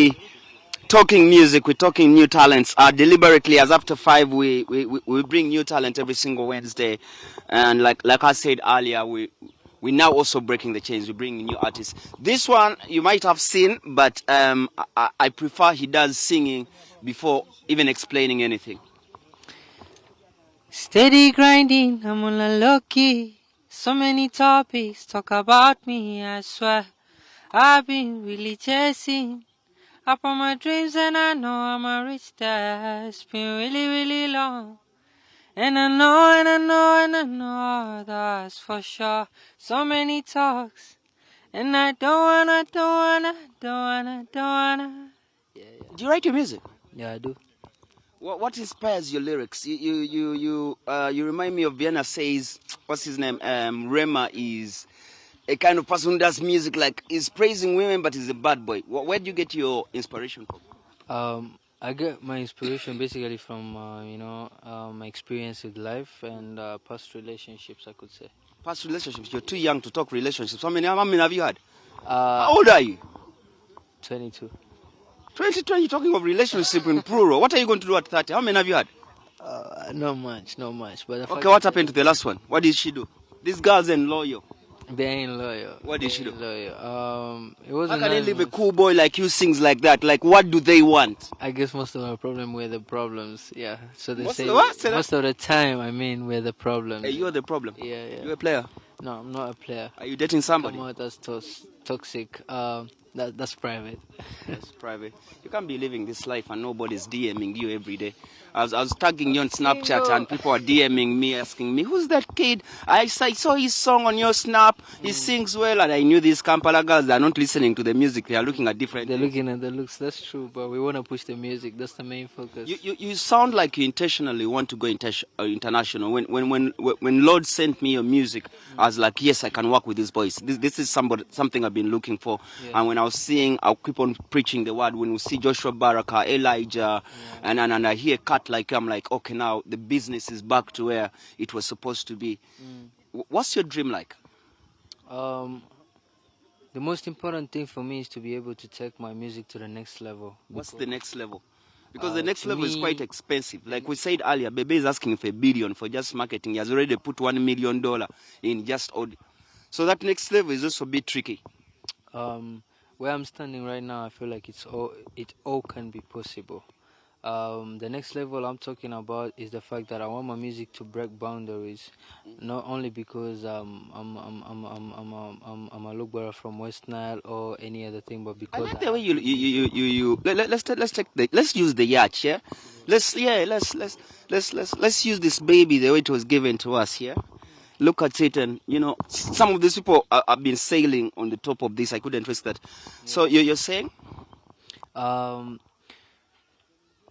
we talking music, we're talking new talents. Deliberately, as after 5, we bring new talent every single Wednesday, and like I said earlier, we now also breaking the chains. We bring new artists. This one you might have seen, but I prefer he does singing before even explaining anything. Steady grinding, I'm on a low key. So many topics talk about me, I swear. I've been really chasing up on my dreams, and I know I'ma reach that. It's been really, really long. And I know that's for sure. So many talks, and I don't wanna. Do you write your music? Yeah, I do. What inspires your lyrics? You remind me of Vienna says, what's his name? Rema is a kind of person who does music like is praising women, but is a bad boy. Where do you get your inspiration from? I get my inspiration basically from my experience with life and past relationships, I could say. Past relationships. You're too young to talk relationships. How many have you had? How old are you? 22. 2020. You're talking of relationship in plural. What are you going to do at 30? How many have you had? Not much. But okay, what happened to the last one? What did she do? These girls ain't loyal. They ain't loyal. What did she do? Loyal. It wasn't. How can they leave a cool boy like you sings like that? Like, what do they want? I guess most of our problem were the problems. Yeah. So they most say most of the time. I mean, we're the problems. Hey, you're the problem. Yeah. You're a player. No, I'm not a player. Are you dating somebody? Come out, that's toxic. That's private. That's private. You can't be living this life and nobody's DMing you every day. I was tagging you on Snapchat and people are DMing me, asking me, who's that kid? I saw his song on your Snap. He sings well, and I knew these Kampala girls are not listening to the music. They are looking at different They're things. looking at the looks. That's true, but we want to push the music. That's the main focus. You sound like you intentionally want to go international. When Lord sent me your music, I was like, yes, I can work with these boys. This is something I've been looking for. Yeah. And when I was seeing, I'll keep on preaching the word. When we see Joshua Baraka, Elijah, and I hear cut like I'm like, okay, now the business is back to where it was supposed to be. What's your dream like? The most important thing for me is to be able to take my music to the next level. What's the next level? Because the next level is quite expensive. Like we said earlier, Bebe is asking for $1 billion for just marketing. He has already put $1 million in just audio. So that next level is also a bit tricky. Where I'm standing right now, I feel like it all can be possible. The next level I'm talking about is the fact that I want my music to break boundaries, not only because I'm a Lugbara from West Nile or any other thing, but because I like the way you let's use the yacht, yeah. Let's use this baby the way it was given to us, yeah. Look at it, and some of these people have been sailing on the top of this. I couldn't trace that. So you're saying?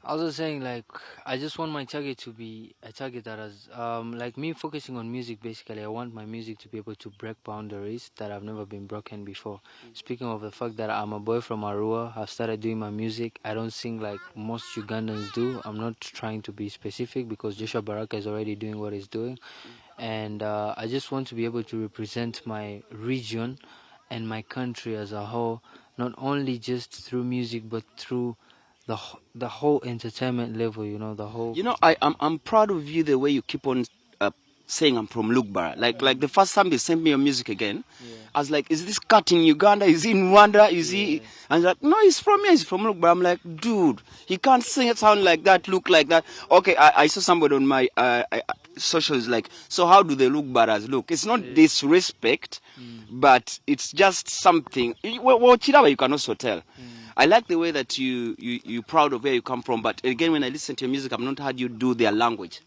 I was just saying, like, I just want my target to be a target that has, like me focusing on music, basically, I want my music to be able to break boundaries that have never been broken before. Speaking of the fact that I'm a boy from Arua, I've started doing my music. I don't sing like most Ugandans do. I'm not trying to be specific because Joshua Baraka is already doing what he's doing. And I just want to be able to represent my region and my country as a whole, not only just through music, but through the whole entertainment level, the whole. I'm proud of you the way you keep on saying I'm from Lugbara. Like the first time they sent me your music again, I was like, is this cut in Uganda? Is he in Rwanda? Is he? And like, no, he's from here. He's from Lugbara. I'm like, dude, he can't sing it sound like that, look like that. Okay, I saw somebody on my socials like, so how do the Lugbaras look? It's not disrespect, but it's just something. Well, Chirawa, you can also tell. I like the way that you're proud of where you come from, but again, when I listen to your music, I've not heard you do their language.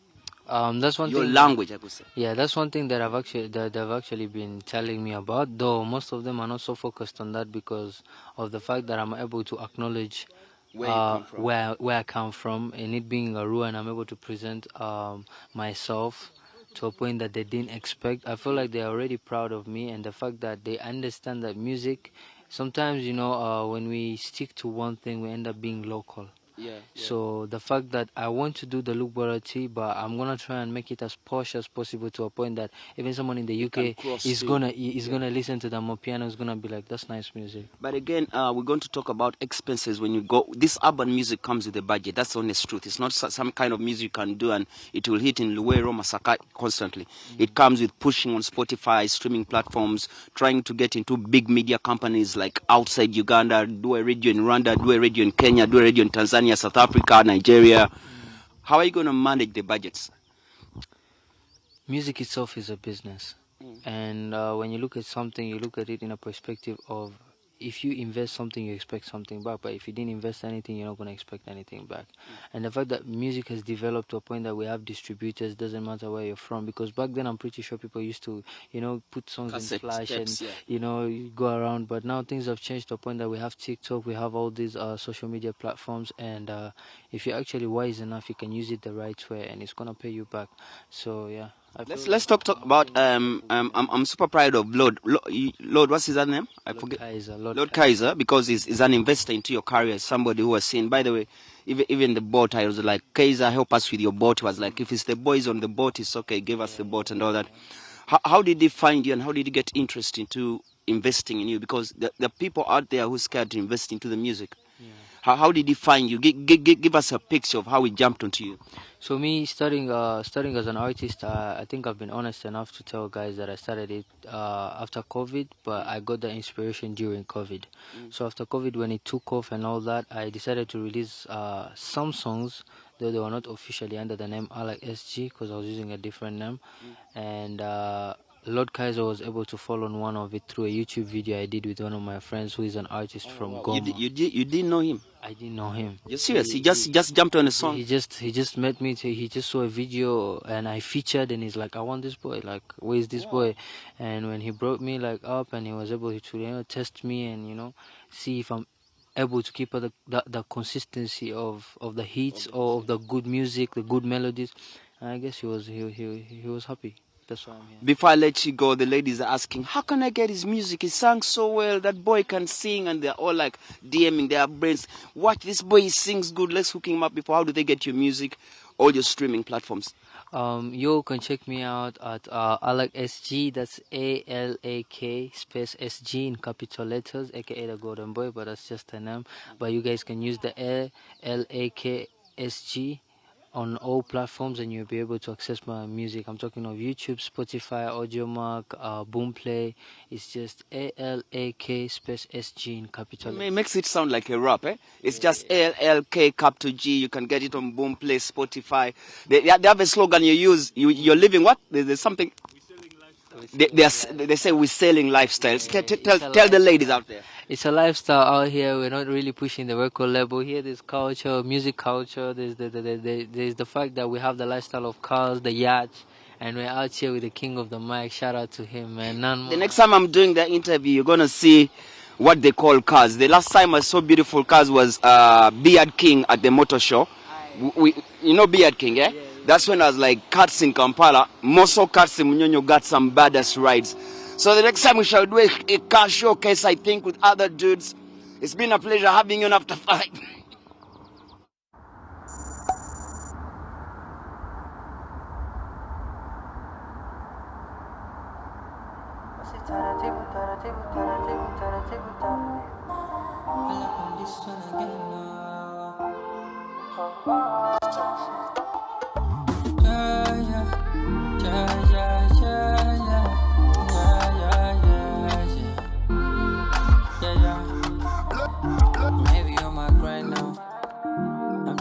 That's one your thing. Language, I could say. Yeah, that's one thing that they've actually been telling me about. Though most of them are not so focused on that because of the fact that I'm able to acknowledge where I come from, and it being Arua, and I'm able to present myself to a point that they didn't expect. I feel like they're already proud of me, and the fact that they understand that music. Sometimes, when we stick to one thing, we end up being local. So the fact that I want to do the Look Bara tea, but I'm gonna try and make it as posh as possible to a point that even someone in the UK is gonna listen to the piano, is gonna be like, that's nice music. But again, we're going to talk about expenses when you go. This urban music comes with a budget. That's the honest truth. It's not some kind of music you can do and it will hit in Luwero, Masaka constantly. It comes with pushing on Spotify, streaming platforms, trying to get into big media companies like outside Uganda, do a radio in Rwanda, do a radio in Kenya, do a radio in Tanzania, South Africa, Nigeria. How are you going to manage the budgets? Music itself is a business. And when you look at something, you look at it in a perspective of, if you invest something, you expect something back. But if you didn't invest anything, you're not going to expect anything back. And the fact that music has developed to a point that we have distributors, doesn't matter where you're from. Because back then, I'm pretty sure people used to, put songs in flash and, you go around. But now things have changed to a point that we have TikTok, we have all these social media platforms. And if you're actually wise enough, you can use it the right way and it's going to pay you back. So, yeah. Let's talk about I'm super proud of Lord, what's his other name? I forget. Lord Kaiser, because he's an investor into your career, somebody who was seen. By the way, even the boat, I was like, Kaiser, help us with your boat. He was like, if it's the boys on the boat, it's okay, give us the boat and all that. How did he find you and how did he get interest into investing in you? Because the people out there who are scared to invest into the music. How did he find you? Give us a picture of how he jumped onto you. So me starting as an artist, I think I've been honest enough to tell guys that I started it after COVID, but I got the inspiration during COVID. So after COVID, when it took off and all that, I decided to release some songs, though they were not officially under the name Alaka SG, because I was using a different name. And Lord Kaiser was able to follow on one of it through a YouTube video I did with one of my friends who is an artist from Goma. You didn't know him? I didn't know him. You're serious? He just jumped on a song? He just met me. He just saw a video and I featured and he's like, I want this boy. Like, where is this boy? And when he brought me like up and he was able to test me and see if I'm able to keep the consistency of the hits or of the good music, the good melodies. And I guess he was happy. That's why I'm here. Before I let you go, the ladies are asking, how can I get his music? He sang so well. That boy can sing. And they're all like DMing their brains. Watch, this boy, he sings good. Let's hook him up. Before, how do they get your music? All your streaming platforms. You can check me out at Alaka SG. That's ALAK space SG in capital letters, aka the Golden Boy, but that's just a name. But you guys can use the ALAK SG on all platforms and you'll be able to access my music. I'm talking of YouTube, Spotify, AudioMac, Boomplay. It's just ALAK space SG in capital. It makes it sound like a rap, eh? It's just ALK capital G. You can get it on Boomplay, Spotify. They have a slogan you use. You're living what? There's something. They say we're selling lifestyles. Tell the ladies out there. It's a lifestyle out here. We're not really pushing the record label here. There's culture, music culture. There's the fact that we have the lifestyle of cars, the yachts, and we're out here with the king of the mic. Shout out to him, man. None more. The next time I'm doing the interview, you're gonna see what they call cars. The last time I saw beautiful cars was Beard King at the motor show. You know Beard King, eh? Yeah. That's when I was like, cats in Kampala. Moso cats in Munyonyo got some badass rides. So the next time we shall do a car showcase, I think, with other dudes. It's been a pleasure having you on After 5.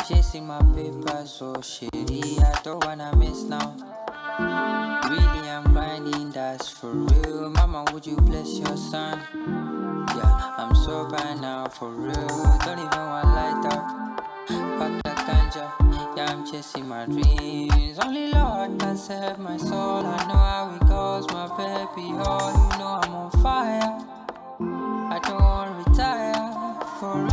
Chasing my paper so shitty, I don't wanna miss now. Really, I'm grinding, that's for real. Mama, would you bless your son? Yeah, I'm sober now, for real. Don't even want light up. Fuck the ganja, yeah, I'm chasing my dreams. Only Lord can save my soul. I know how it goes, my baby. Oh, you know I'm on fire. I don't want to retire, for real.